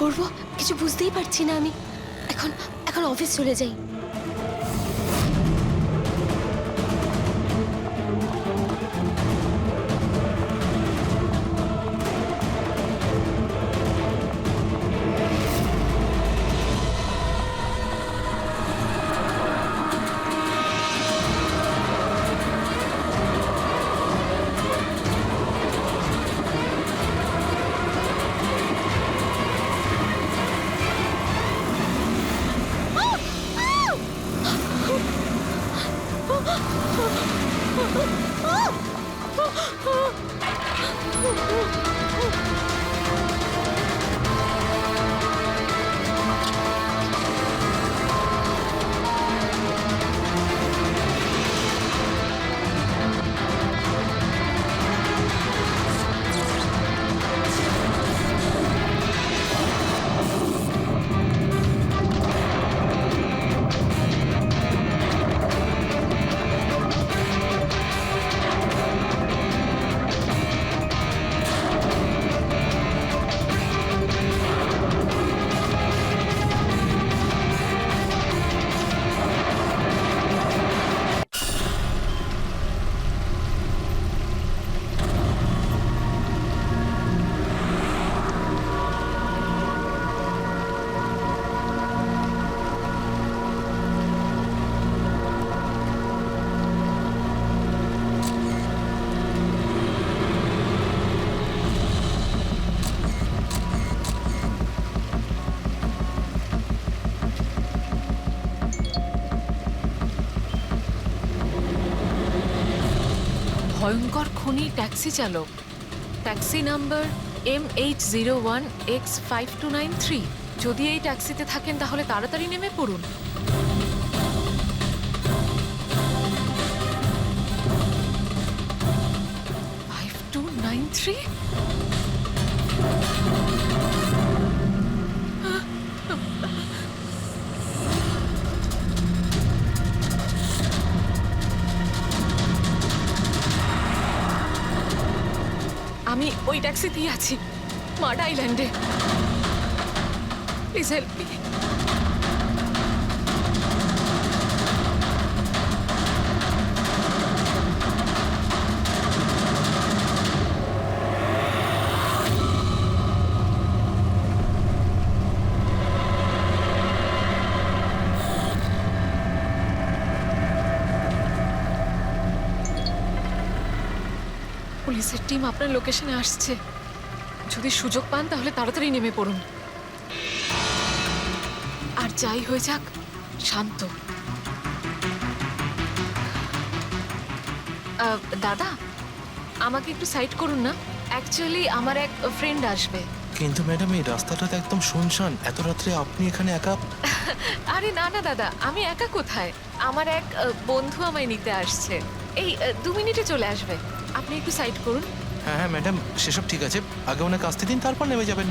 করব কিছু বুঝতেই পারছি না আমি। এখন এখন অফিস চলে যাই। ভয়ঙ্কর খুনি ট্যাক্সি চালক, ট্যাক্সি নাম্বার MH01X5293। যদি এই ট্যাক্সিতে থাকেন তাহলে তাড়াতাড়ি নেমে পড়ুন। 5293। আমি ওই ট্যাক্সিতেই আছি, মাড আইল্যান্ডে। Please help me. পুলিশের টিম আপনার লোকেশনে আসছে। যদি সুযোগ পান তাহলে তাড়াতাড়ি নেমে পড়ুন। আর যাই হয়ে যাক, শান্ত। দাদা, আমাকে একটু সাইড করুন না। অ্যাকচুয়ালি আমার এক ফ্রেন্ড আসবে। কিন্তু ম্যাডাম, এই রাস্তাটা তো একদম শুনশান। এত রাত্রে আপনি এখানে একা? আরে না না দাদা, আমি একা কোথায়? আমার এক বন্ধু আমায় নিতে আসছে। এই 2 মিনিটে চলে আসবে। আপনি একটু সাইড করুন। হ্যাঁ হ্যাঁ ম্যাডাম, সেসব ঠিক আছে। আগে ওনাকে আসতে দিন, তারপর নেমে যাবেন।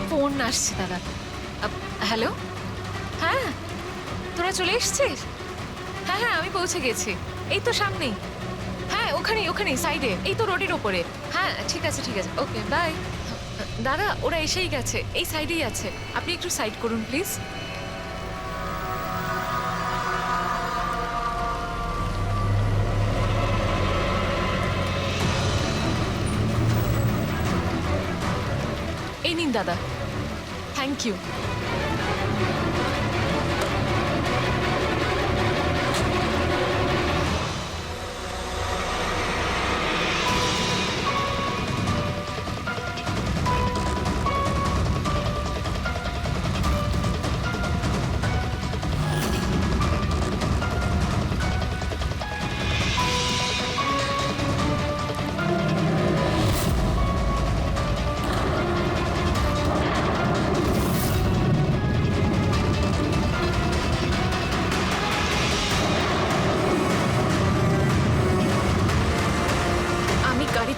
ফোন আসছে দাদা। হ্যালো, হ্যাঁ তোরা চলে এসছিস? হ্যাঁ হ্যাঁ, আমি পৌঁছে গেছি। এই তো সামনেই। হ্যাঁ ওখানেই ওখানেই সাইডে, এই তো রোডের ওপরে। হ্যাঁ ঠিক আছে ঠিক আছে, ওকে বাই। দাদা ওরা এসেই গেছে, এই সাইডেই আছে। আপনি একটু সাইড করুন প্লিজ। এই নিন দাদা, থ্যাংক ইউ।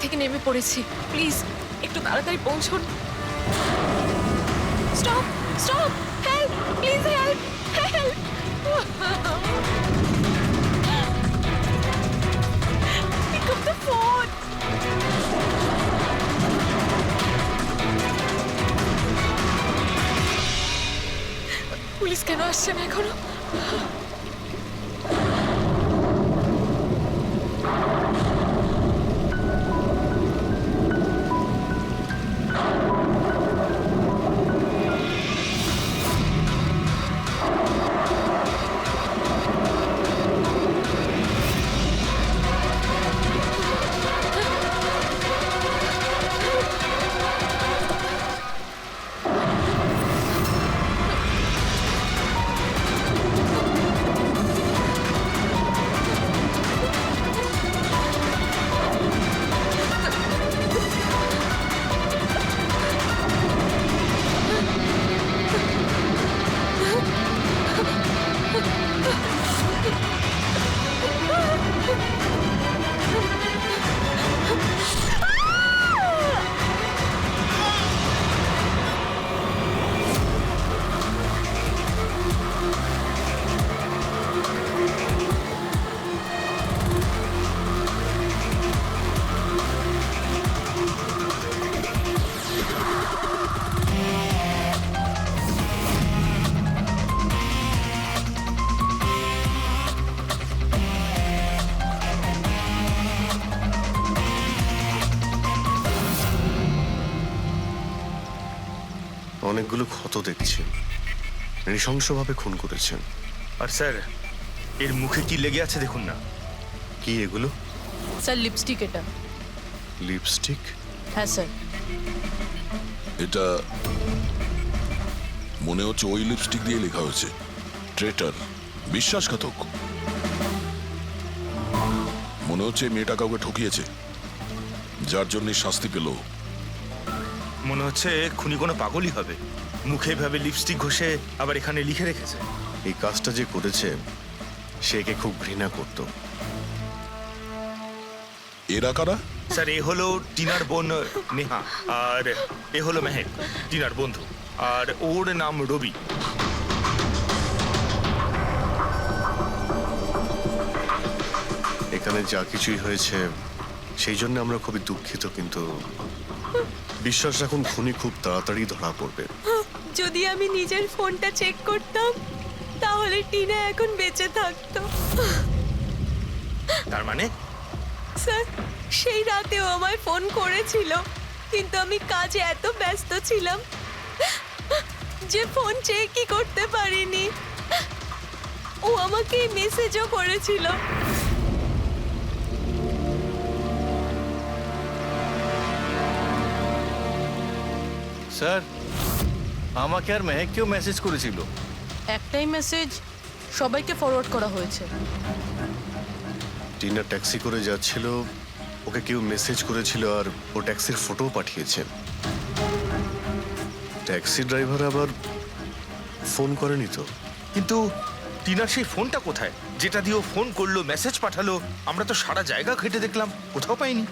থেকে নেমে পড়েছি, প্লিজ একটু তাড়াতাড়ি পৌঁছুন। Stop stop, help please, help help. Pick up the phone. Police কেন আসছে না এখনো? অনেকগুলো ক্ষত দেখছি, নৃশংসভাবে খুন করেছেন। আর স্যার, এর মুখে কি লেগে আছে দেখুন না। কি এগুলো? স্যার লিপস্টিক এটা। লিপস্টিক? হ্যাঁ স্যার। এটা মনে হচ্ছে ওই লিপস্টিক দিয়ে লেখা হয়েছে ট্রেটার, বিশ্বাসঘাতক। মনে হচ্ছে মেয়েটা কাউকে ঠকিয়েছে, যার জন্য শাস্তি পেল। মনে হচ্ছে খুনি কোনো পাগলই হবে, মুখে এভাবে লিপস্টিক ঘষে আবার এখানে লিখে রেখেছে। এই কাজটা যে করেছে সে একে খুব ঘৃণা করত। এরা কারা? স্যার, এ হলো টিনার বোন নেহা, আর এ হলো মেহেক, টিনার বন্ধু, আর ওর নাম রবি। এখানে যা কিছুই হয়েছে সেই জন্য আমরা খুবই দুঃখিত, কিন্তু বিশ্বাস রাখুন খুনি খুব তাড়াতাড়ি ধরা পড়বে। যদি আমি নিজের ফোনটা চেক করতাম তাহলে টিনা এখন বেঁচে থাকতো। তার মানে স্যার, সেই রাতেও আমায় ফোন করেছিল, কিন্তু আমি কাজে এত ব্যস্ত ছিলাম যে ফোন চেকই করতে পারিনি। ও আমাকে মেসেজও করেছিল। স্যার, আমাকে আর মেহেককেও মেসেজ করেছিল। একটাই মেসেজ সবাইকে ফরওয়ার্ড করা হয়েছে। টিনা ট্যাক্সি করে যাচ্ছিল, ওকে কেউ মেসেজ করেছিল আর ও ট্যাক্সির ফটো পাঠিয়েছে। ট্যাক্সি ড্রাইভার আবার ফোন করেনি তো। কিন্তু টিনার সেই ফোনটা কোথায়, যেটা দিয়ে ও ফোন করলো, মেসেজ পাঠালো? আমরা তো সারা জায়গা ঘেটে দেখলাম, কোথাও পাইনি।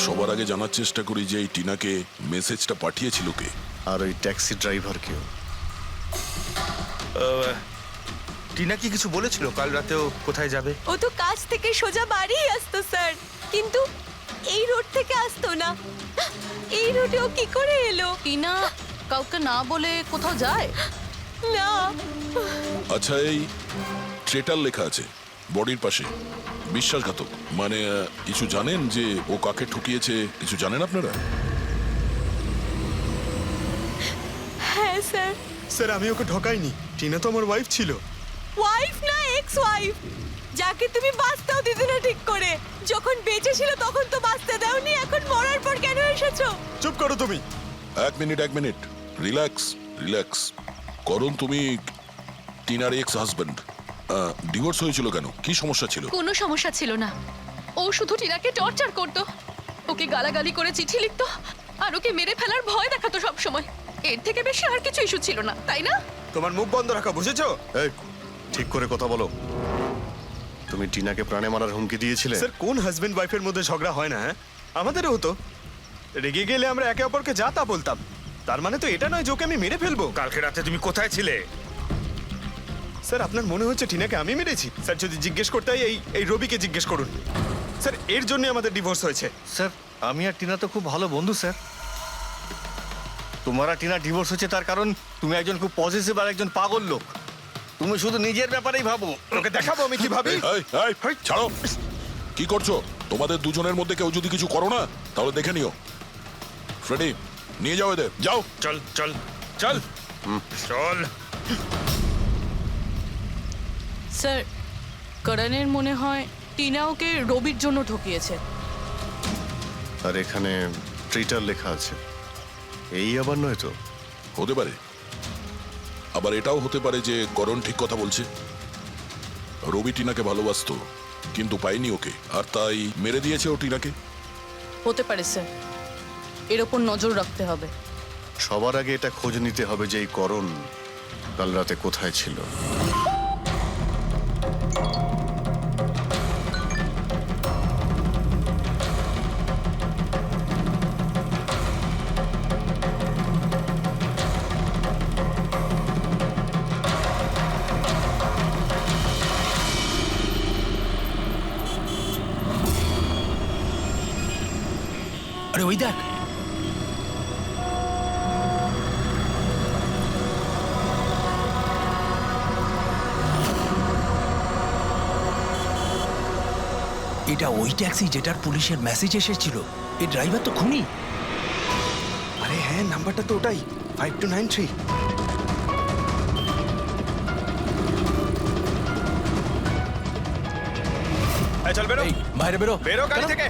সবার আগে জানার চেষ্টা করি যে এই টিনাকে মেসেজটা পাঠিয়েছিল কে। আর ওই ট্যাক্সি ড্রাইভার কেউ। টিনা কি কিছু বলেছিল কাল রাতেও কোথায় যাবে? ও তো কাজ থেকে সোজা বাড়ি আসতো স্যার, কিন্তু এই রোড থেকে আসতো না। এই রোডে ও কি করে এলো? টিনা কাউকে না বলে কোথাও যায় না। আচ্ছা, এই ট্রেটার লেখা আছে বডির পাশে, বিশ্বাসঘাতক মানে কিছু জানেন যে ও কাকে ঠকিয়েছে? কিছু জানেন আপনারা? হ্যাঁ স্যার। স্যার, আমি ওকে ঠকাইনি, টিনা তো আমার ওয়াইফ ছিল। ওয়াইফ না, এক্স ওয়াইফ, যাকে তুমি বাঁচতেও দিতে না ঠিক করে। যখন বেঁচে ছিল তখন তো বাঁচতে দাওনি, এখন মরার পর কেন এসেছো? চুপ করো তুমি। এক মিনিট, রিল্যাক্স রিল্যাক্স। করণ, তুমি টিনার এক্স হাজব্যান্ড, ডিভোর্স হয়েছিল কেন? কি সমস্যা ছিল? কোনো সমস্যা ছিল না, ও শুধু টিনাকে টর্চার করতো, ওকে গালাগালি করে চিঠি লিখতো আর ওকে মেরে ফেলার ভয় দেখাতো সব সময়। এর থেকে বেশি আর কিছু ইস্যু ছিল না, তাই না? তোমার মুখ বন্ধ রাখা, বুঝেছো? এই, ঠিক করে কথা বলো। তুমি টিনাকে প্রাণে মারার হুমকি দিয়েছিলে? স্যার কোন হাজবেন্ড ওয়াইফের মধ্যে ঝগড়া হয় না? হ্যাঁ, আমাদেরও হতো। রেগে গেলে আমরা একে অপরকে যা তা বলতাম। তার মানে তো এটা নয় যে ওকে আমি মেরে ফেলবো। কালকে রাতে তুমি কোথায় ছিলে? স্যার আপনার মনে হচ্ছে টিনাকে আমি মেরেছি? স্যার যদি জিজ্ঞেস করতে হয় এই রবিকে জিজ্ঞেস করুন। স্যার এর জন্য আমাদের ডিভোর্স হয়েছে। স্যার আমি আর টিনা তো খুব ভালো বন্ধু স্যার। তোমার আর টিনা ডিভোর্স হচ্ছে তার কারণ তুমি একজন খুব পজিটিভ আর একজন পাগল লোক। তুমি শুধু নিজের ব্যাপারেই ভাবো। তোকে দেখাবো আমি কি ভাবি। এই, ছাড়ো। কি করছো? তোমাদের দুজনের মধ্যে কেউ যদি কিছু করো না তাহলে দেখে নিও। ফ্রেডি, নিয়ে যাও এদের, যাও। চল চল চল চল। স্যার করণের মনে হয় টিনা ওকে রবির জন্য ঠকিয়েছে। আর এখানে ট্রিটার লেখা আছে, এই আবার নয় তো? হতে পারে, আবার এটাও হতে পারে যে করণ ঠিক কথা বলছে। রবি টিনাকে ভালোবাসতো কিন্তু পায়নি ওকে, আর তাই মেরে দিয়েছে ও টিনাকে। হতে পারে স্যার, এর ওপর নজর রাখতে হবে। সবার আগে এটা খোঁজ নিতে হবে যে এই করণ কাল রাতে কোথায় ছিল। আরে ওই দেখ, এটা ওই ট্যাক্সি যেটার পুলিশের মেসেজ এসেছিল। এই ড্রাইভার তো খুনি। আরে হ্যাঁ, নাম্বারটা তো ওটাই, 5293। চল বেরো, এই বাইরে বেরো, বেরো গাড়ি থেকে।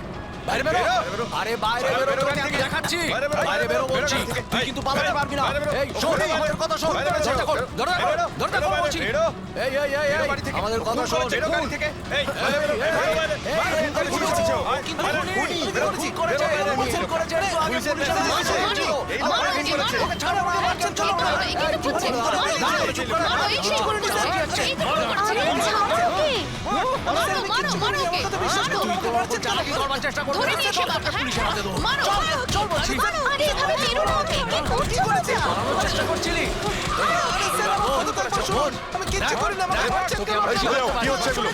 বাইরে বেরো। বেরো। আরে বাইরে বাইরে বেরো, বেরো, তোকে গাড়ি আমি থেকে। দেখাচ্ছি। বাইরে বেরো, বাইরে বেরো বেরো বলছি, গাড়ি থেকে। তুই কিন্তু পালাতে বাইরে পারবি না। বাইরে বেরো। এই শোন, বেরো। আমাদের কথা শোন। বাইরে বেরো, দরজা খোল, বেরো। দরজা খোল, বেরো। দরজা খোল বেরো, বলছি। বেরো। এই এই এই বেরো এই, বাড়ি থেকে। আমাদের কথা শোন। বেরো গাড়ি থেকে। এই, বাইরে বেরো, বাইরে বেরো, বাইরে বেরো। বাইরে বেরো, খুনি খুনি ও, আয়, কিন্তু বাইরে, খুনি, খুনি, খুনি বেরো, খুনি করেছে, বেরো, খুনি বেরো, করেছে রে, তো আগে পুলিশের পুলিশের মেসেজ মেসেজ এসেছিল। এসেছিল। এই আমার মারা খুনি করেছে। ওকে ছাড়ো, আমার বাচ্চা চলো না। এই, চুপ করো, দাঁড়াও, চুপ করো। এই, চুপ করো, চুপ করো। তুই তো ওর চালাকি করবার চেষ্টা করবি না, তো তোকে পুলিশের হাতে দেবো। চল, চল বলছি। পালানোর চেষ্টা করছিলি? শোন, আমি কিচ্ছু করিনি, আমাকে মারছেন কেন? কি হচ্ছে এগুলো?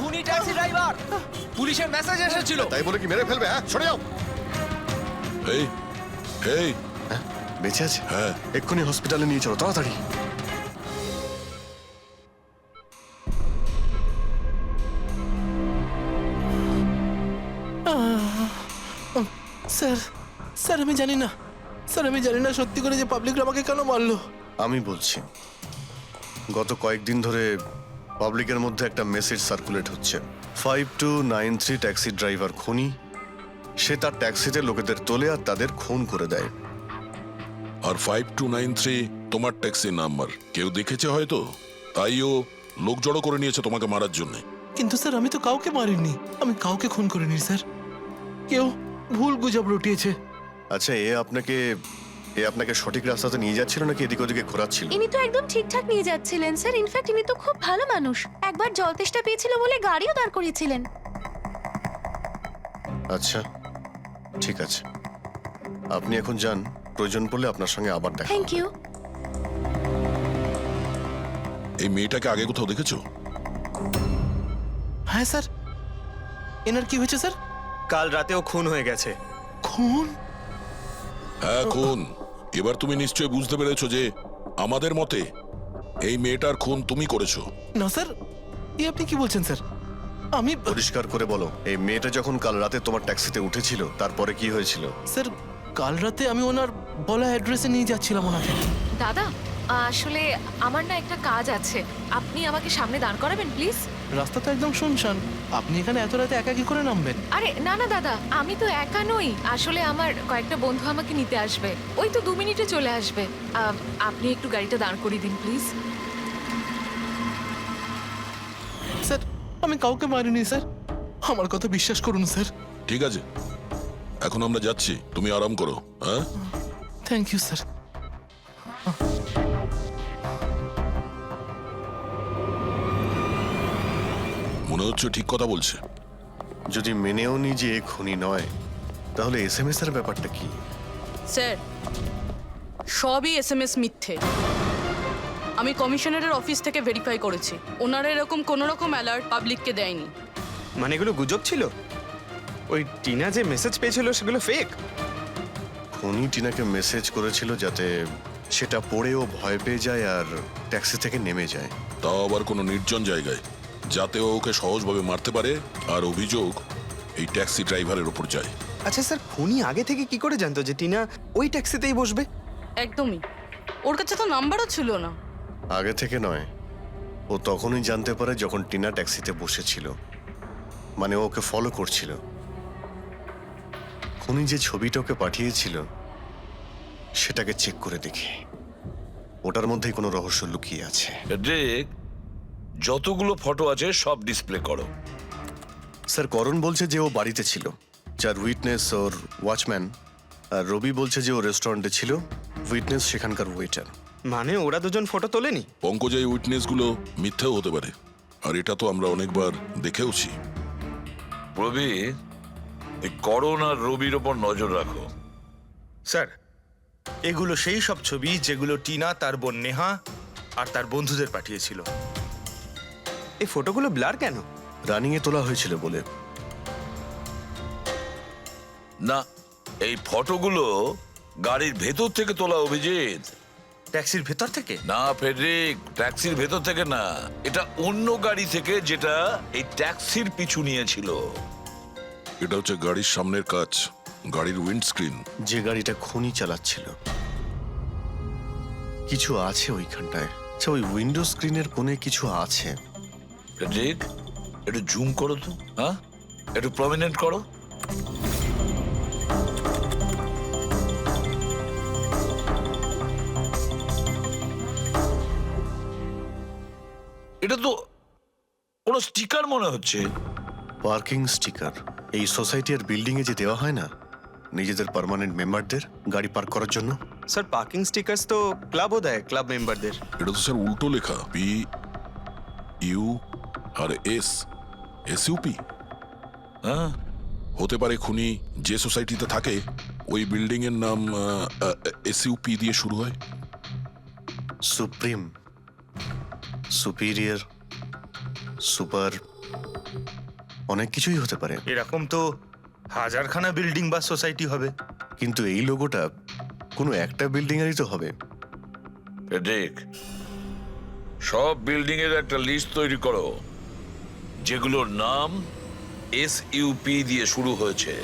খুনি ট্যাক্সি ড্রাইভার, পুলিশের মেসেজ এসেছিল। তাই বলে কি মেরে ফেলবে? হ্যাঁ, সরে যাও। এই এই বেঁচে আছে? হ্যাঁ। এক্ষুনি হসপিটালে নিয়ে চলো, তাড়াতাড়ি। স্যার, স্যার আমি জানি না, স্যার আমি জানি না সত্যি করে যে পাবলিকরা আমাকে কেন মারলো। আমি বলছি, গত কয়েকদিন ধরে পাবলিকের মধ্যে একটা মেসেজ সার্কুলেট হচ্ছে, 5293 ট্যাক্সি ড্রাইভার খুনি। সে তার ট্যাক্সিতে লোকেদের তোলে আর তাদের খুন করে দেয়। আর 5293 তোমার ট্যাক্সি নাম্বার কেউ দেখেছে হয়তো, তাইও লোক জড়ো করে নিয়েছে তোমাকে মারার জন্য। কিন্তু স্যার আমি তো কাউকে মারিনি, আমি কাউকে খুন করিনি স্যার। কেউ ভুল গুজব রটিয়েছে। আচ্ছা, এ আপনাকে সঠিক রাস্তাতে নিয়ে যাচ্ছিল নাকি এদিক ওদিকে ঘোরাচ্ছিল? ইনি তো একদম ঠিকঠাক নিয়ে যাচ্ছিলেন স্যার। ইনফ্যাক্ট ইনি তো খুব ভালো মানুষ। একবার জল তেষ্টা পেয়েছিল বলে গাড়িও দাঁড় করিয়েছিলেন। আচ্ছা, ঠিক আছে, আপনি এখন যান। প্রয়োজন পড়লে আপনার সঙ্গে আবার দেখা থ্যাংক হবে। ইউ। এই মেয়েটাকে আগে কোথাও দেখেছো? হ্যাঁ স্যার। এনার কি হয়েছে স্যার? কাল রাতেও খুন হয়ে গেছে। খুন? হ্যাঁ, খুন। এবার তুমি নিশ্চয়ই বুঝতে পেরেছো যে আমাদের মতে এই মেয়েটার খুন তুমি করেছো। না স্যার, এই আপনি কি বলছেন স্যার? আমি পরিষ্কার করে বলো, এই মেয়েটা যখন কাল রাতে তোমার ট্যাক্সিতে উঠেছিল তারপরে কি হয়েছিল? স্যার, কাল রাতে আমি ওনার বলা অ্যাড্রেসে নিয়ে যাচ্ছিলাম ওনাকে। দাদা, আসলে আমার না একটা কাজ আছে, আপনি আমাকে সামনে দাঁড় করাবেন প্লিজ। রাস্তা তো একদম শুনশান, আপনি এখানে এত রাতে একা কি করে নামবেন? আরে না না দাদা, আমি তো একা নই। আসলে আমার কয়েকটা বন্ধু আমাকে নিতে আসবে, ওই তো 2 মিনিটে চলে আসবে। আপনি একটু গাড়িটা দাঁড় করিয়ে দিন প্লিজ। স্যার, আমি কাউকে মারিনি স্যার, আমার কথা বিশ্বাস করুন স্যার। ঠিক আছে, এখন আমরা যাচ্ছি, তুমি আরাম করো। হ্যাঁ, থ্যাংক ইউ স্যার। মনে হচ্ছে ঠিক কথা বলছে। যদি মেনেও নি যে এ খুনি নয়, তাহলে এসএমএস এর ব্যাপারটা কি? স্যার সবই এসএমএস মিথ্যে। আমি কমিশনারের অফিস থেকে ভেরিফাই করেছি, ওনারা এরকম কোনো রকম অ্যালার্ট পাবলিককে দেয়নি। মানে এগুলো গুজব ছিল? ওই টিনা যে মেসেজ পেয়েছিল সেগুলো ফেক? খুনি টিনাকে মেসেজ করেছিল যাতে সেটা পড়েও ভয় পেয়ে যায় আর ট্যাক্সি থেকে নেমে যায়। তাও আবার কোনো নির্জন জায়গায়, যাতে ও ওকে সহজভাবে মারতে পারে, আর অভিযোগ এই ট্যাক্সি ড্রাইভারের ওপর যায়। আচ্ছা স্যার, খুনি আগে থেকে কি করে জানতো যে টিনা ওই ট্যাক্সিতেই বসবে? একদমই, ওর কাছে তো নাম্বারও ছিল না। আগে থেকে নয়, ও তখনই জানতে পারে যখন টিনা ট্যাক্সিতে বসেছিল, মানে ও ওকে ফলো করছিল। খুনি যে ছবিটা ওকে পাঠিয়েছিল সেটাকে চেক করে দেখি, ওটার মধ্যেই কোনো রহস্য লুকিয়ে আছে। দেখ, যতগুলো ফটো আছে সব ডিসপ্লে করো। স্যার, করণ বলছে যে ও বাড়িতে ছিল, যার উইটনেস ওর ওয়াচম্যান, আর রবি বলছে যে ও রেস্টুরেন্টে ছিল, উইটনেস সেখানকার ওয়েটার। মানে ওরা দুজন ফটো তোলেনি? পঙ্কজ, এই উইটনেসগুলো মিথ্যেও হতে পারে, আর এটা তো আমরা অনেকবার দেখেওছি। রবি, এই করণ আর রবির ওপর নজর রাখো। স্যার, এগুলো সেই সব ছবি যেগুলো টিনা তার বোন নেহা আর তার বন্ধুদের পাঠিয়েছিল। এই ফটোগুলো ব্লার কেন? রানিং এ তোলা হয়েছিল বলে। না, এই ফটোগুলো গাড়ির ভেতর থেকে তোলা, অভিজিৎ। ট্যাক্সির ভেতর থেকে? না ফেডরিক, ট্যাক্সির ভেতর থেকে না, এটা অন্য গাড়ি থেকে, যেটা এই ট্যাক্সির পিছু নিয়েছিল। এটা হচ্ছে গাড়ির সামনের কাচ, গাড়ির উইন্ডস্ক্রিন। যে গাড়িটা খুনি চালাচ্ছিল। কিছু আছে ওইখানটায়। আচ্ছা, ওই উইন্ডো স্ক্রিনের কোণে কিছু আছে। ফেডরিক, একটু জুম করো তো, হ্যাঁ, একটু প্রমিনেন্ট করো। এটা তো কোনো স্টিকার মনে হচ্ছে। Parking sticker. এই সোসাইটি আর বিল্ডিং এ যে দেওয়া হয় না নিজেদের পার্মানেন্ট মেম্বারদের গাড়ি পার্ক করার জন্য। স্যার, পার্কিং স্টিকার্স তো ক্লাবও দেয়, ক্লাব মেম্বারদের। এটা তো স্যার উল্টো লেখা, P U R S, SUP. হ্যাঁ, হতে পারে খুনি যে সোসাইটিতে থাকে ওই বিল্ডিং এর নাম এসইউপি দিয়ে শুরু হয়। সুপ্রিম, সুপিরিয়র, সুপার, অনেক কিছুই হতে পারে। এরকম তো হাজারখানা বিল্ডিং বা সোসাইটি হবে। কিন্তু এই লোগোটা কোনো একটা বিল্ডিং এরই তো হবে। ফেডরিক, সব বিল্ডিং এর একটা লিস্ট তৈরি করো যেগুলোর নাম এসইউপি দিয়ে শুরু হয়েছে।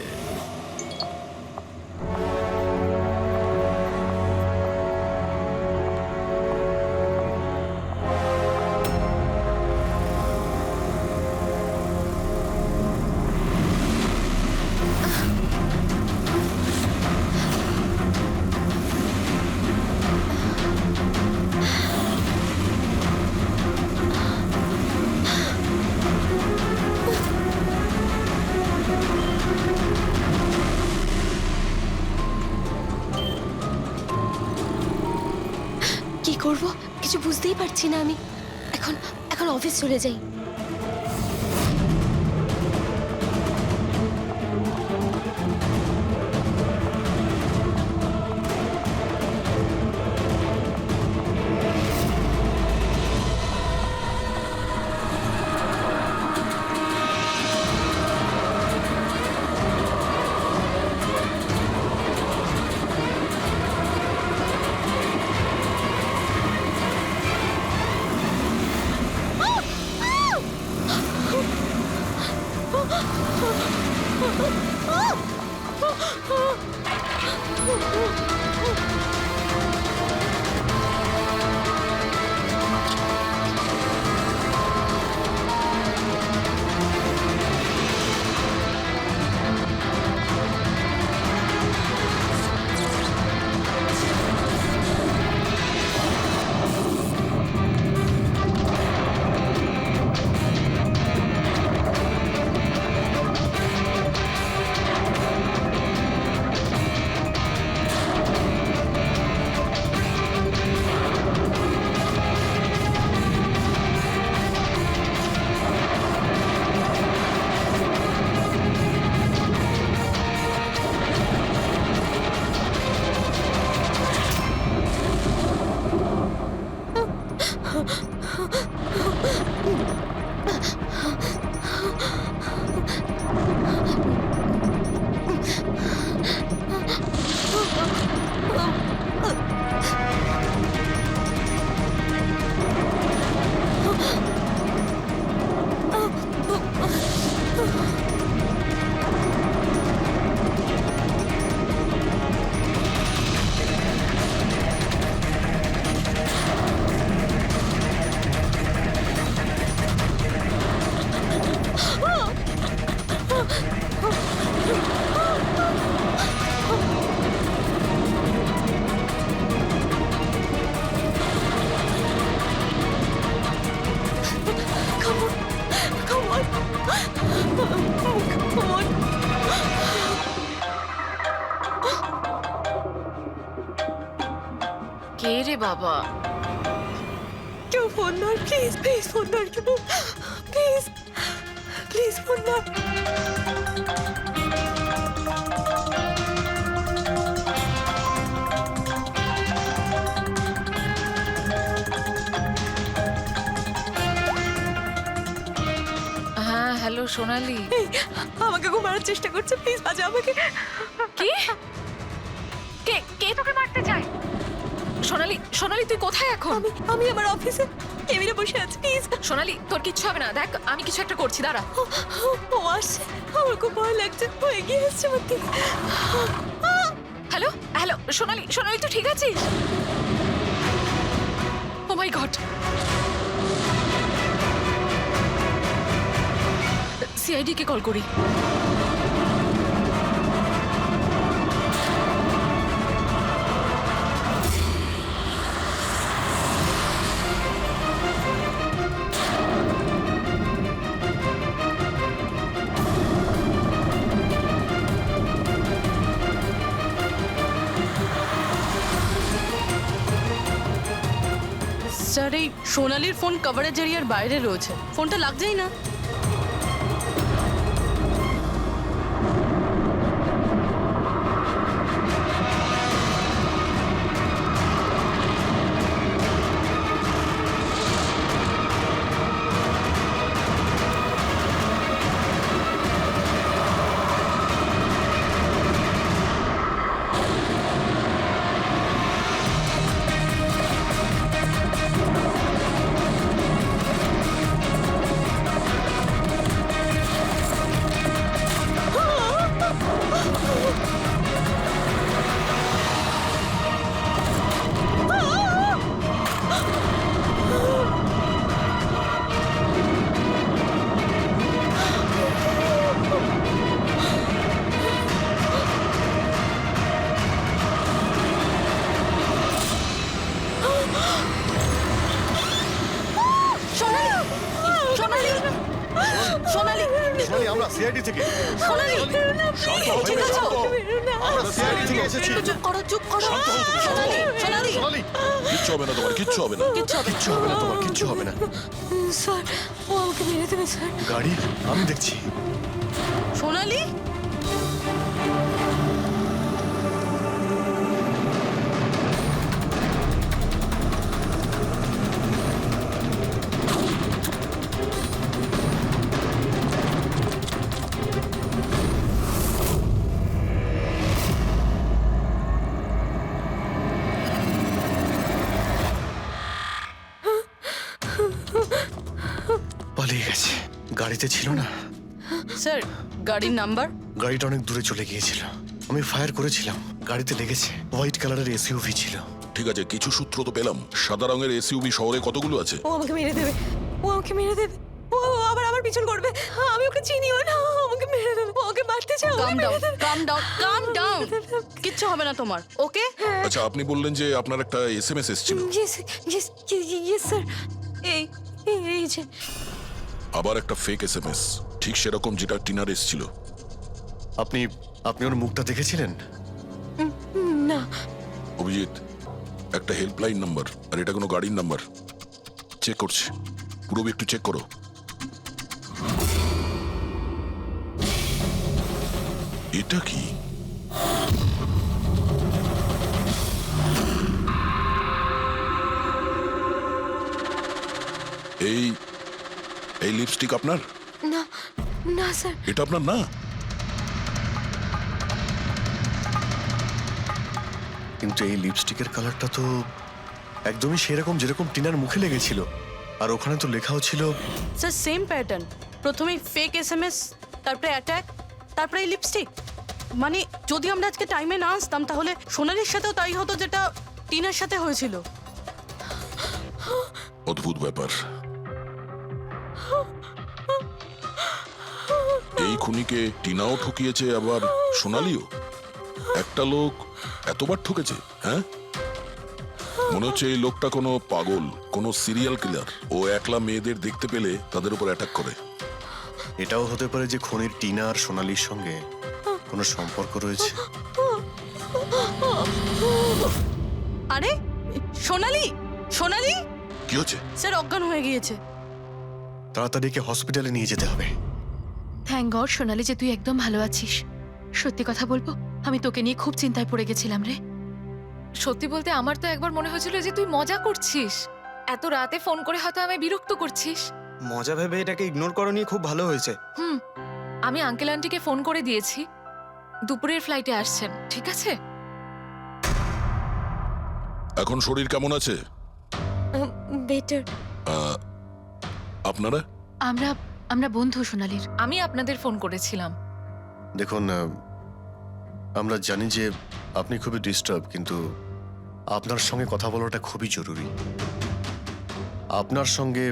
কি করব কিছু বুঝতেই পারছি না আমি। এখন এখন অফিস চলে যাই। Come on. Come on. Come on. কে রে বাবা? কেউ ফোন ধর প্লিজ, প্লিজ ফোন ধর কেউ, প্লিজ, প্লিজ ফোন ধর। হ্যাঁ হ্যালো সোনালি। এই, আমাকে খুব মারার চেষ্টা করছে, প্লিজ বাজা আমাকে। কি? কে কে তোকে মারতে চায়? সোনালি, সোনালি তুই কোথায় এখন? আমি আমার অফিসে কেবিনে বসে আছি, প্লিজ। সোনালি তোর কিচ্ছু হবে না, দেখ আমি কিছু একটা করছি, দাঁড়া। ও আসছে, আমার খুব ভয় লাগছে, ও এগিয়ে আসছে আমার দিকে। হ্যালো হ্যালো সোনালি, সোনালি তুই ঠিক আছিস? ও মাই গড, সিআইডি কে কল করি। স্যার এই সোনালির ফোন কভারেজ এরিয়ার বাইরে রয়েছে, ফোনটা লাগছেই না। সোনালি, আমরা সিআইডি থেকে। সোনালি, শান্ত হও, ঠিক আছে? শান্ত হও। আমরা সিআইডি থেকে এসেছি। চুপ করো, চুপ করো। শান্ত হও তুমি, শান্ত হও। সোনালি, সোনালি, কিচ্ছু হবে না তোমার, কিচ্ছু হবে না। কিচ্ছু হবে না তোমার, কিচ্ছু হবে না। স্যার, ও আমাকে মেরে দেবে স্যার। গাড়ি আমি দেখছি। সোনালি। পালিয়ে গেছে, গাড়িতে ছিল না। স্যার গাড়ির নাম্বার? গাড়িটা অনেক দূরে চলে গিয়েছিল, আমি ফায়ার করেছিলাম, গাড়িতে লেগেছে। হোয়াইট কালারের এসইউভি ছিল। ঠিক আছে, কিছু সূত্র তো পেলাম। সাদা রঙের এসইউভি শহরে কতগুলো আছে? ও আমাকে মেরে দেবে, ও আমাকে মেরে দেবে, ও আবার আমার পিছন করবে। আমি ওকে চিনিও না, ও আমাকে মেরে দেবে, ও ওকে মারতে চাও। কাম ডাউন, কাম ডাউন, কাম ডাউন। কিচ্ছু হবে না তোমার, ওকে? আচ্ছা, আপনি বললেন যে আপনার একটা এসএমএস এসেছিল। Yes yes yes sir. এই এই যে আবার একটা ফেক এসএমএস, ঠিক সেরকম যেটা টিনার এসেছিল। আপনি আপনি ওর মুখটা দেখেছিলেন? না। অভিজিৎ, একটা হেল্পলাইন নাম্বার, আর এটা কোনো গাড়ির নাম্বার। চেক করছি, পুরো একটু চেক করো। এটা কি? এই এই লিপস্টিক আপনার? না না স্যার, এটা আপনার না? কিন্তু এই লিপস্টিকের কালারটা তো একদমই সেরকম যেরকম টিনার মুখে লেগেছিল। আর ওখানে তো লেখাও ছিল। স্যার সেম প্যাটার্ন, প্রথমে ফেক এসএমএস, তারপরে অ্যাটাক, তারপরে এই লিপস্টিক। মানে যদি আমরা আজকে টাইমে না আসতাম তাহলে সোনালির সাথেও তাই হতো যেটা টিনার সাথে হয়েছিল। অদ্ভুত ব্যাপার। এই খুনিকে টিনাও ঠকিয়েছে, আবার সোনালিও। একটা লোক এতবার ঠকেছে, হ্যাঁ? মনে হচ্ছে এই লোকটা কোনো পাগল, কোনো সিরিয়াল কিলার। ও একলা মেয়েদের দেখতে পেলে তাদের উপর অ্যাটাক করে। এটাও হতে পারে যে খনির টিনা আর সোনালির সঙ্গে কোনো সম্পর্ক রয়েছে। আরে সোনালি, সোনালি কি হচ্ছে? স্যার অজ্ঞান হয়ে গিয়েছে। তাড়াতাড়ি একে হসপিটালে নিয়ে যেতে হবে। থ্যাংক গড সোনালি যে তুই একদম ভালো আছিস। সত্যি কথা বলবো, আমি তোকে নিয়ে খুব চিন্তায় পড়ে গেছিলাম রে। সত্যি বলতে আমার তো একবার মনে হয়েছিল যে তুই মজা করছিস, এত রাতে ফোন করে হয়তো আমায় বিরক্ত করছিস। মজা ভেবে এটাকে ইগনোর করনি, খুব ভালো হয়েছে। আমি আঙ্কেল আন্টিকে ফোন করে দিয়েছি, দুপুরের ফ্লাইটে আসছেন, ঠিক আছে? এখন শরীর কেমন আছে? বেটার। আপনারা? আমরা আমরা বন্ধু সোনালির। আমি আপনাদের ফোন করেছিলাম। দেখুন, আমরা জানি যে আপনি খুবই ডিস্টার্ব, কিন্তু আপনার সঙ্গে কথা বলাটা খুবই জরুরি। আপনার সঙ্গে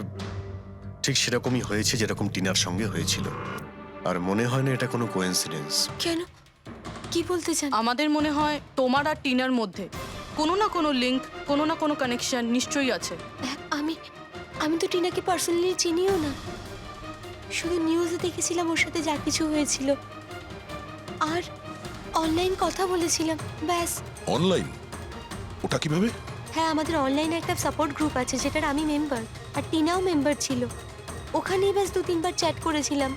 ঠিক সেরকমই হয়েছে যেরকম টিনার সঙ্গে হয়েছিল, আর মনে হয় না এটা কোনো কোইন্সিডেন্স। কেন, কি বলতে চান? আমাদের মনে হয় তোমার আর টিনার মধ্যে কোনো না কোনো লিংক, কোনো না কোনো কানেকশন নিশ্চয়ই আছে। আমি আমি তো টিনাকে পার্সোনালি চিনিও না, শুধু নিউজে দেখেছিলাম ওর সাথে যা কিছু হয়েছিল, আর অনলাইন কথা বলেছিলাম, ব্যাস। অনলাইন? ওটা কিভাবে? হ্যাঁ, আমাদের অনলাইনে একটা সাপোর্ট গ্রুপ আছে যেটার আমি মেম্বার, আর টিনাও মেম্বার ছিল। ওখানেই ব্যাস 2-3বার চ্যাট করেছিলাম।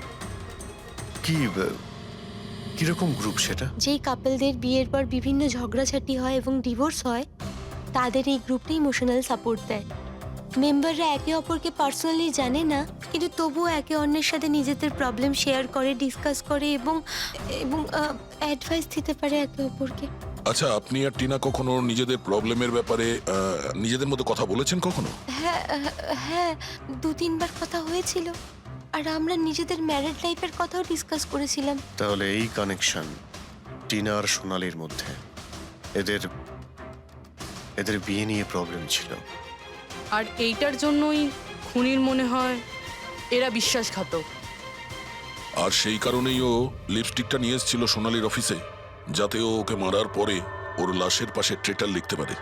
কিরকম গ্রুপ সেটা? যেই কাপলদের বিয়ের পর বিভিন্ন ঝগড়াঝাটি হয় এবং ডিভোর্স হয়, তাদের এই গ্রুপটা ইমোশনাল সাপোর্ট দেয়। মেম্বাররা একে অপরকে পার্সোনালি জানে না, কিন্তু তবুও একে অন্যের সাথে নিজেদের প্রবলেম শেয়ার করে, ডিসকাস করে এবং এবং অ্যাডভাইস দিতে পারে একে অপরকে। আচ্ছা, আপনি আর টিনা কখনো নিজেদের প্রবলেমের ব্যাপারে নিজেদের মধ্যে কথা বলেছেন কখনো? হ্যাঁ হ্যাঁ, 2-3বার কথা হয়েছিল, আর আমরা নিজেদের ম্যারিড লাইফের কথাও ডিসকাস করেছিলাম। তাহলে এই কানেকশন টিনা আর সোনালির মধ্যে, এদের বিয়ে নিয়ে প্রবলেম ছিল। আর এইটার জন্যই খুনির মনে হয় এরা বিশ্বাসঘাতক। আর সেই কারণেই ও লিপস্টিকটা নিয়ে এসেছিল সোনালির অফিসে, যাতে ও ওকে মারার পরে ওর লাশের পাশে ট্রেটার লিখতে পারে।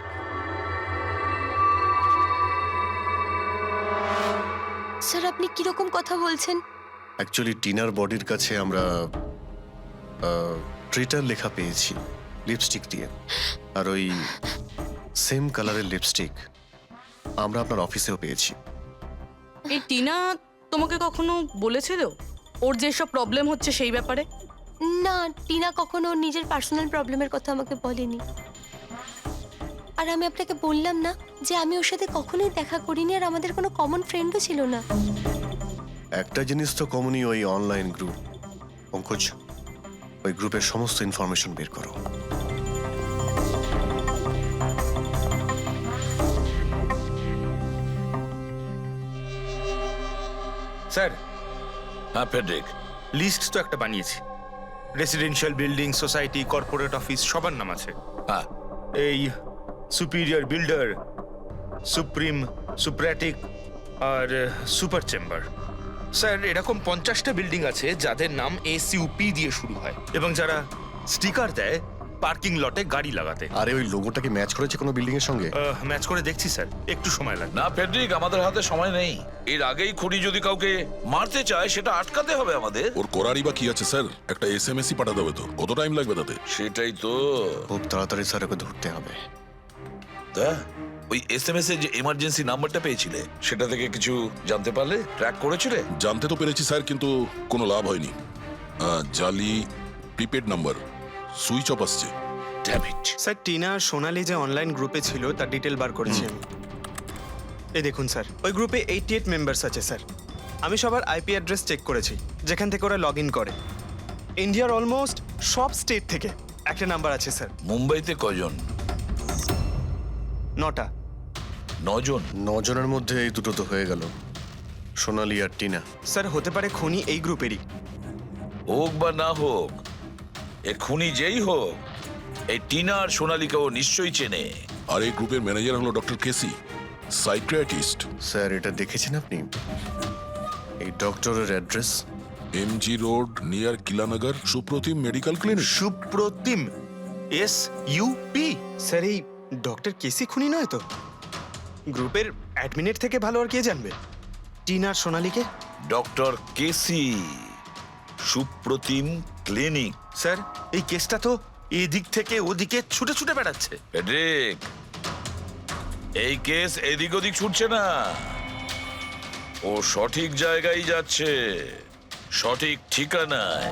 স্যার, আপনি কিরকম কথা বলছেন? অ্যাকচুয়ালি টিনার বডির কাছে আমরা ট্রেটার লেখা পেয়েছি লিপস্টিক দিয়ে, আর ওই সেম কালারের লিপস্টিক আমরা আপনার অফিসেও পেয়েছি। এই টিনা তোমাকে কখনো বলেছিল ওর যেসব প্রবলেম হচ্ছে সেই ব্যাপারে? না, টিনা কখনো ওর নিজের পার্সোনাল প্রবলেমের কথা আমাকে বলেনি। আর আমি আপনাকে বললাম না যে আমি ওর সাথে কখনোই দেখা করিনি, আর আমাদের কোনো কমন ফ্রেন্ডও ছিল না। একটা জিনিস তো কমনই, ওই অনলাইন গ্রুপ। পঙ্কজ, ওই গ্রুপের সমস্ত ইনফরমেশন বের করো। স্যার, হ্যাঁ ফেডরিক, লিস্ট তো একটা বানিয়েছি। Residential building, society, corporate office সবার নাম আছে। হ্যাঁ এই সুপিরিয়র বিল্ডার, সুপ্রিম, সুপ্রাটিক আর সুপার চেম্বার। স্যার, এরকম 50টা বিল্ডিং আছে যাদের নাম ACUP দিয়ে শুরু হয়, এবং যারা স্টিকার দেয় পার্কিং লটে গাড়ি লাগাতে। আরে ওই লোগোটা কি ম্যাচ করেছে কোনো বিল্ডিং এর সঙ্গে? ম্যাচ করে দেখছি স্যার, একটু সময় লাগবে। না ফেডরিক, আমাদের হাতে সময় নেই। এর আগেই খুনি যদি কাউকে মারতে চায় সেটা আটকাতে হবে আমাদের। ওর করারই বা কি আছে স্যার? একটা SMS-ই পাঠাতে হবে তো, কত টাইম লাগবে তাতে? সেটাই তো। খুব তাড়াতাড়ি স্যার ওকে ধরতে হবে। তা ওই SMS এর যে এমার্জেন্সি নাম্বারটা পেয়েছিলে, সেটা থেকে কিছু জানতে পারলে? ট্র্যাক করেছিলে? জানতে তো পেরেছি স্যার, কিন্তু কোনো লাভ হয়নি। জালি প্রিপেড নাম্বার, সুইচ অফ আসছে। স্যার, টিনা আর সোনালি যে অনলাইন গ্রুপে ছিল তার ডিটেল বার করেছি আমি। এই দেখুন স্যার, ওই গ্রুপে 88 মেম্বার্স আছে স্যার। আমি সবার আইপি অ্যাড্রেস চেক করেছি, যেখান থেকে ওরা লগ ইন করে। ইন্ডিয়ার অলমোস্ট সব স্টেট থেকে একটা নাম্বার আছে স্যার। মুম্বাইতে কজন? 9টা। 9 জন? 9 জনের মধ্যে এই দুটো তো হয়ে গেল, সোনালি আর টিনা। স্যার হতে পারে খুনি এই গ্রুপেরই। হোক বা না হোক, এ খুনি যেই হোক, এই টিনা আর সোনালিকে ও নিশ্চয়ই চেনে। আর এই গ্রুপের ম্যানেজার হলো ডক্টর কেসি, সাইকিয়াট্রিস্ট। স্যার এটা দেখেছেন আপনি? এই ডক্টরের address MG road near Kilanagar, Supratim medical clinic. Supratim, SUP। Sir এই ডক্টর কেসি খুনি নয় তো? গ্রুপের অ্যাডমিনের থেকে ভালো আর কে জানবে টিনা আর সোনালিকে? ডক্টর কেসি, সুপ্রতিম ক্লিনিক। স্যার এই কেসটা তো এদিক থেকে ওদিকে ছুটে ছুটে বেড়াচ্ছে। ফেডরিক, এই কেস এদিক ওদিক ছুটছে না, ও সঠিক জায়গায় যাচ্ছে, সঠিক ঠিকানায়।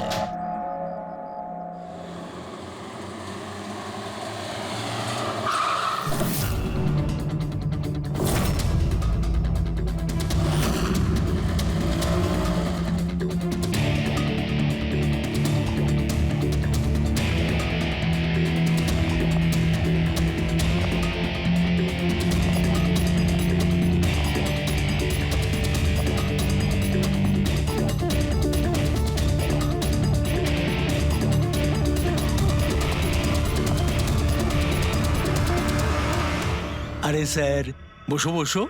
আরে স্যার, বসো বসো,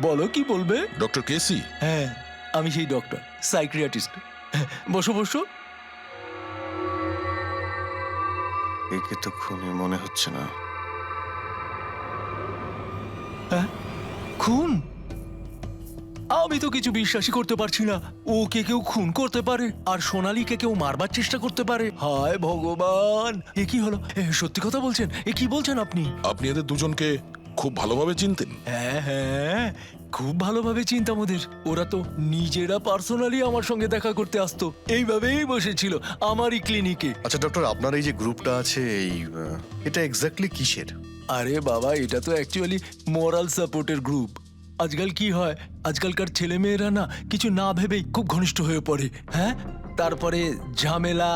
বলো কি বলবে। ডক্টর কেসি, হ্যাঁ আমি সেই ডক্টর, সাইকিয়াট্রিস্ট। বসো বসো। একে তো খুনি মনে হচ্ছে না। খুন? আমি তো কিছু বিশ্বাসই করতে পারছি না। ওকে কেউ খুন করতে পারে আর সোনালীকে কেউ মারবার চেষ্টা করতে পারে? হায় ভগবান, এ কি হলো? সত্যি কথা বলছেন? এ কি বলছেন আপনি? আপনি এদের দুজনকে খুব ভালোভাবে চিনতেন? হ্যাঁ হ্যাঁ, খুব ভালোভাবে চিনতাম ওদের। ওরা তো নিজেরা পার্সোনালি আমার সঙ্গে দেখা করতে আসতো, এইভাবেই বসেছিল আমারই ক্লিনিকে। আচ্ছা ডক্টর, আপনার এই যে গ্রুপটা আছে, এটা এক্স্যাক্টলি কিসের? আরে বাবা, এটা তো অ্যাকচুয়ালি মোরাল সাপোর্টের গ্রুপ। আজকাল কি হয়, আজকালকার ছেলে মেয়েরা না কিছু না ভেবেই খুব ঘনিষ্ঠ হয়ে পড়ে। হ্যাঁ, তারপরে ঝামেলা,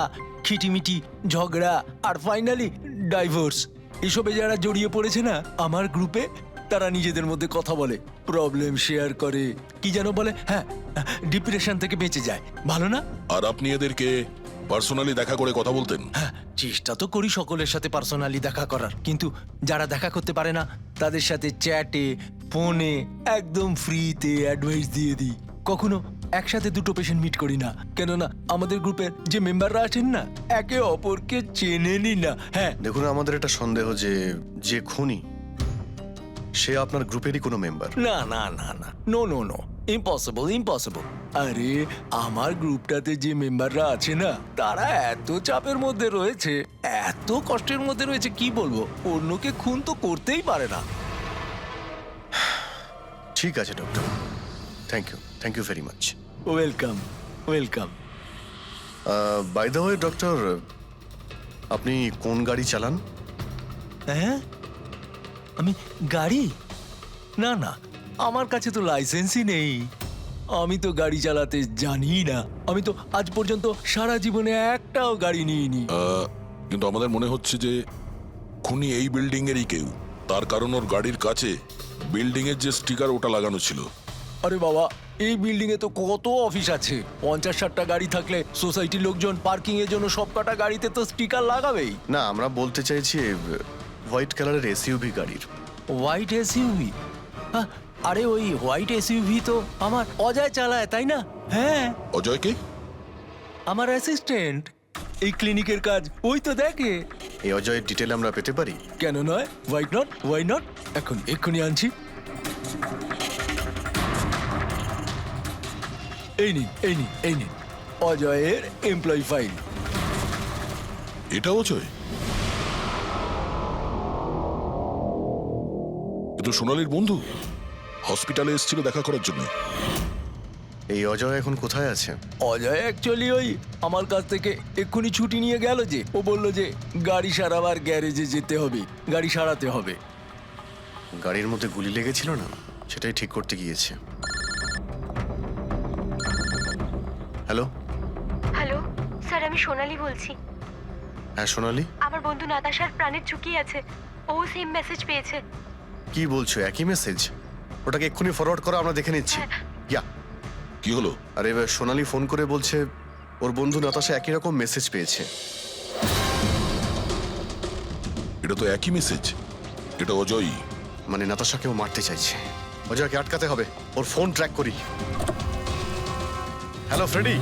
খিটিমিটি, ঝগড়া আর ফাইনালি ডাইভোর্স। এসবে যারা জড়িয়ে পড়েছে না আমার গ্রুপে, তারা নিজেদের মধ্যে কথা বলে, প্রবলেম শেয়ার করে, কি যেন বলে, হ্যাঁ, ডিপ্রেশন থেকে বেঁচে যায়। ভালো না? আর আপনি এদেরকে পার্সোনালি দেখা করে কথা বলতেন? হ্যাঁ, চেষ্টা তো করি সকলের সাথে পার্সোনালি দেখা করার, কিন্তু যারা দেখা করতে পারে না তাদের সাথে চ্যাটে, ফোনে একদম ফ্রিতে অ্যাডভাইস দিয়ে দিই। কখনো একসাথে দুটো পেশেন্ট মিট করি না, কেননা আমাদের গ্রুপের যে মেম্বাররা আছেন না, একে অপরকে চেনেনি না। হ্যাঁ দেখুন, আমাদের একটা সন্দেহ যে খুনি সে আপনার গ্রুপেরই কোনো মেম্বার। না না না না, no no no, impossible impossible. আরে আমার গ্রুপটাতে যে মেম্বাররা আছে না, তারা এত চাপের মধ্যে রয়েছে, এত কষ্টের মধ্যে রয়েছে, কি বলবো, অন্যকে খুন তো করতেই পারে না। ঠিক আছে doctor, thank you very much. Welcome welcome. By the way doctor, আপনি কোন গাড়ি চালান? হ্যাঁ, আমি গাড়ি? না না, আমার কাছে তো লাইসেন্সই নেই। আমি তো গাড়ি চালাতে জানি না। আমি তো আজ পর্যন্ত সারা জীবনে একটাও গাড়ি নিইনি। কিন্তু আমাদের মনে হচ্ছে যে খুনি এই বিল্ডিং এরই কেউ, তার কারণ ওর গাড়ির কাছে বিল্ডিং এর যে স্টিকার ওটা লাগানো ছিল। আরে বাবা, এই বিল্ডিং এ তো কত অফিস আছে, 50-60টা গাড়ি থাকলে সোসাইটির লোকজন পার্কিং এর জন্য সব কটা গাড়িতে তো স্টিকার লাগাবেই। না, আমরা বলতে চাইছি হোয়াইট কালারের SUV গাড়ির। White SUV? আরে ওই হোয়াইট এসইউভি তো আমার অজয় চালায়, তাই না? হ্যাঁ, অজয়কে? আমার অ্যাসিস্ট্যান্ট, এই ক্লিনিকের কাজ ওই তো দেখে। এই অজয়ের ডিটেল আমরা পেতে পারি? কেন নয়, ওয়াই নট, এক্ষুনি আনছি। এই নিন অজয়ের এমপ্লয়ি ফাইল। এটা অজয়? কিন্তু সোনালীর বন্ধু হসপিটালে এসেছিল দেখা করার জন্য। এই অজয় এখন কোথায় আছে? অজয় অ্যাকচুয়ালি ওই আমার কাছ থেকে এক্ষুনি ছুটি নিয়ে গেল, যে ও বলল যে গাড়ি সারাবার গ্যারেজে যেতে হবে, গাড়ি সারাতে হবে। গাড়ির মধ্যে গুলি লেগেছিল না? সেটাই ঠিক করতে গিয়েছে। হ্যালো। হ্যালো স্যার, আমি সোনালি বলছি। হ্যাঁ সোনালি, আমার বন্ধু নাতাশার প্রাণের ঝুঁকি আছে, ও সেম মেসেজ পেয়েছে। কি বলছো? একই মেসেজ? ওটাকে এক্ষুনি ফরওয়ার্ড করো, আমরা দেখে নিচ্ছি। ইয়া। কি হলো? আরে এবার সোনালি ফোন করে বলছে ওর বন্ধু নাতাশা একই রকম মেসেজ পেয়েছে। এটা তো একই মেসেজ। এটা অজয়ই। মানে নাতাশাকেও মারতে চাইছে। অজয়কে আটকাতে হবে, ওর ফোন ট্র্যাক করি। Hello Freddy.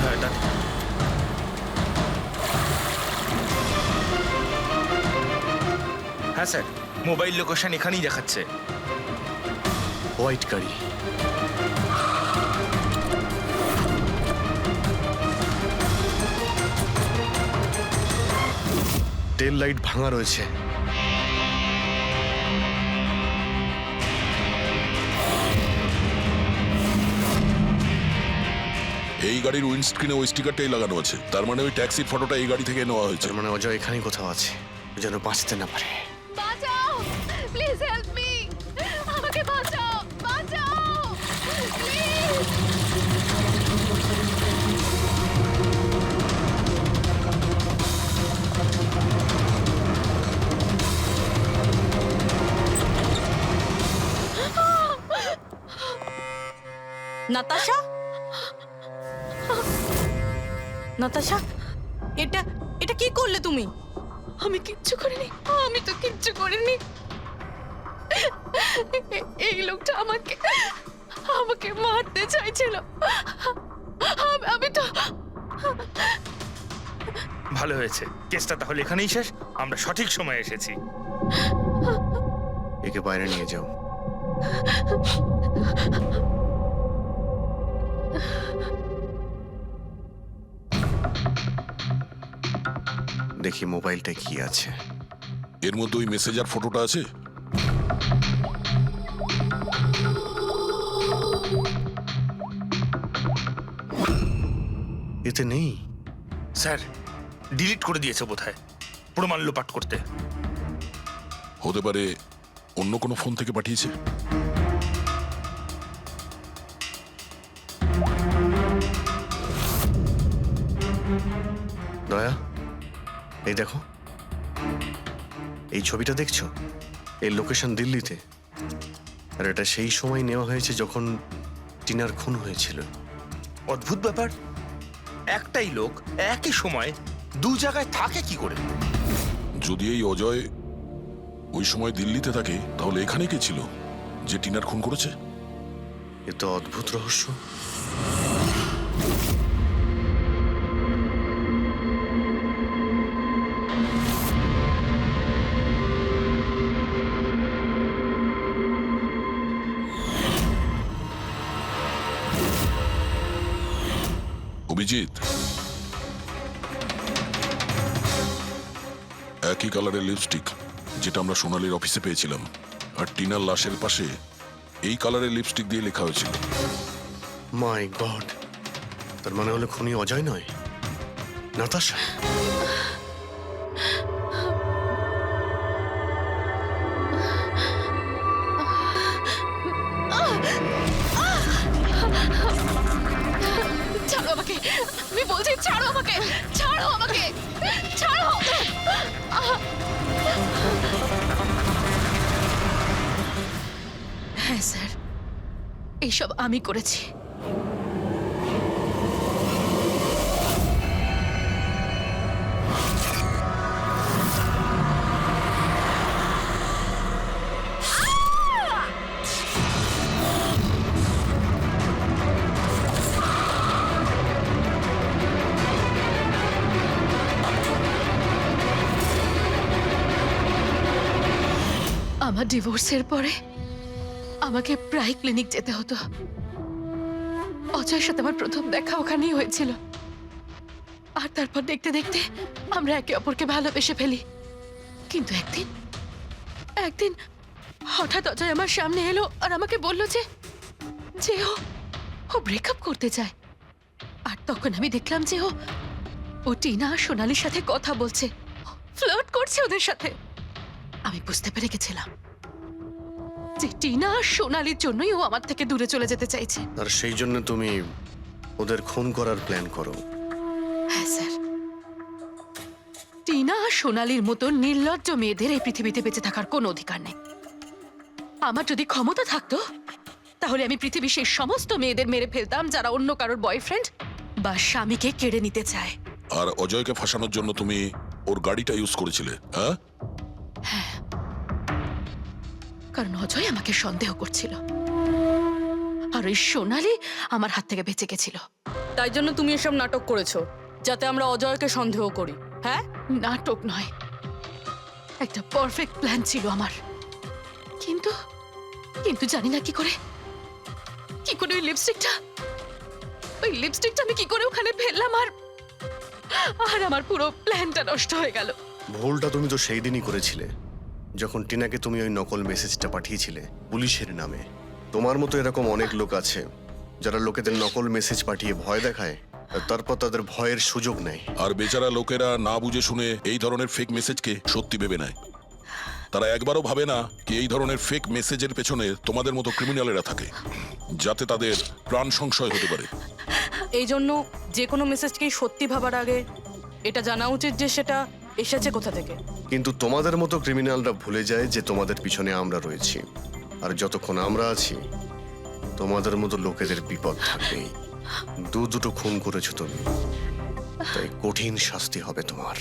হ্যাঁ ডান। হ্যাঁ স্যার, মোবাইল লোকেশন এখানেই দেখাচ্ছে। হোয়াইট গাড়ি। টেল লাইট ভাঙা রয়েছে। এই গাড়ির উইন্ডস্ক্রিনে ওই স্টিকারটাই লাগানো আছে। তার মানে ওই ট্যাক্সির ফটোটা এই গাড়ি থেকে নেওয়া হয়েছে। তার মানে অজয় এখানেই কোথাও আছে, ও যেন বাঁচতে না পারে। বাঁচাও, প্লিজ হেল্প মি, আমাকে বাঁচাও, বাঁচাও প্লিজ। নাতাশা, নাতাশা, এটা এটা কি করলে তুমি? আমি কিচ্ছু করিনি, আমি তো কিচ্ছু করিনি। এই লোকটা আমাকে আমাকে মারতে চাইছিল। আমি তো ভালো হয়েছে, কেসটা তাহলে এখানেই শেষ। আমরা সঠিক সময়ে এসেছি। একে বাইরে নিয়ে যাও। দেখি মোবাইলটা কি আছে। এর মধ্যে ওই মেসেজ আর ফটোটা আছে। এতে নেই। স্যার, ডিলিট করে দিয়েছে বোধহয়, প্রমাণ লোপাট করতে। হতে পারে অন্য কোনো ফোন থেকে পাঠিয়েছে। দয়া, এই দেখো, এই ছবিটা দেখছো? এর লোকেশন দিল্লিতে, আর এটা সেই সময় নেওয়া হয়েছে যখন টিনার খুন হয়েছিল। অদ্ভুত ব্যাপার, একটাই লোক একই সময় দু জায়গায় থাকে কি করে? যদি এই অজয় ওই সময় দিল্লিতে থাকে, তাহলে এখানে কে ছিল যে টিনার খুন করেছে? এ তো অদ্ভুত রহস্য। অভিজিৎ, একই কালারের লিপস্টিক যেটা আমরা সোনালির অফিসে পেয়েছিলাম, আর টিনার লাশের পাশে এই কালারের লিপস্টিক দিয়ে লেখা হয়েছিল। মাই গড, তার মানে হলো খুনি অজয় নয়, নাতাশা। ছাড়ো আমাকে, আমি বলছি ছাড়ো আমাকে, ছাড়ো আমাকে, ছাড়ো। হ্যাঁ স্যার, এইসব আমি করেছি। আমার ডিভোর্সের পরে আমাকে প্রায় ক্লিনিক যেতে হতো। অজয়ের সাথে আমার প্রথম দেখা ওখানেই হয়েছিল, আর তারপর দেখতে দেখতে আমরা একে অপরকে ভালোবেসে ফেলি। কিন্তু একদিন হঠাৎ অজয় আমার সামনে এলো আর আমাকে বলল যে ও ব্রেকআপ করতে চায়। আর তখন আমি দেখলাম যে ও টিনা আর সোনালির সাথে কথা বলছে। ফ্লার্ট করছে ওদের সাথে। আমি বুঝতে পেরে গেছিলাম যে টিনা আর সোনালির জন্যই ও আমার থেকে দূরে চলে যেতে চাইছে। আর সেই জন্য তুমি ওদের খুন করার প্ল্যান করো। হ্যাঁ স্যার, টিনা আর সোনালির মতো নির্লজ্জ মেয়েদের এই পৃথিবীতে বেঁচে থাকার কোনো অধিকার নেই। আমার যদি ক্ষমতা থাকতো তাহলে আমি পৃথিবীর সেই সমস্ত মেয়েদের মেরে ফেলতাম যারা অন্য কারোর বয়ফ্রেন্ড বা স্বামীকে কেড়ে নিতে চায়। আর অজয়কে ফাঁসানোর জন্য তুমি ওর গাড়িটা ইউজ করেছিলে, হ্যাঁ? কারণ অজয় আমাকে সন্দেহ করছিল আর ওই সোনালি আমার হাত থেকে বেঁচে গেছিল। তাই জন্য তুমি এসব নাটক করেছো যাতে আমরা অজয়কে সন্দেহ করি, হ্যাঁ? নাটক নয়, একটা পারফেক্ট প্ল্যান ছিল আমার। কিন্তু কিন্তু জানি না কি করে ওই লিপস্টিকটা আমি কি করে ওখানে ফেললাম আর আমার পুরো প্ল্যানটা নষ্ট হয়ে গেল। ভুলটা তুমি তো সেই দিনই করেছিলে যখন টিনাকে তুমি ওই নকল মেসেজটা পাঠিয়েছিলে পুলিশের নামে। তোমার মতো এরকম অনেক লোক আছে যারা লোকেদের নকল মেসেজ পাঠিয়ে ভয় দেখায় আর তারপর তাদের ভয়ের সুযোগ নেয়। আর বেচারা লোকেরা না বুঝে শুনে এই ধরনের ফেক মেসেজকে সত্যি ভেবে নেয়। তারা একবারও ভাবে না কি এই ধরনের ফেক মেসেজের পেছনে তোমাদের মতো ক্রিমিনালেরা থাকে, যাতে তাদের প্রাণ সংশয় হতে পারে। এই জন্য যে কোনো মেসেজকেই সত্যি ভাবার আগে এটা জানা উচিত যে সেটা এসেছে কোথা থেকে। কিন্তু তোমাদের মতো ক্রিমিনালরা ভুলে যায় যে তোমাদের পিছনে আমরা রয়েছি, আর যতক্ষণ আমরা আছি তোমাদের মতো লোকেদের বিপদ থাকবেই। দুটো খুন করেছো তুমি, তাই কঠিন শাস্তি হবে তোমার।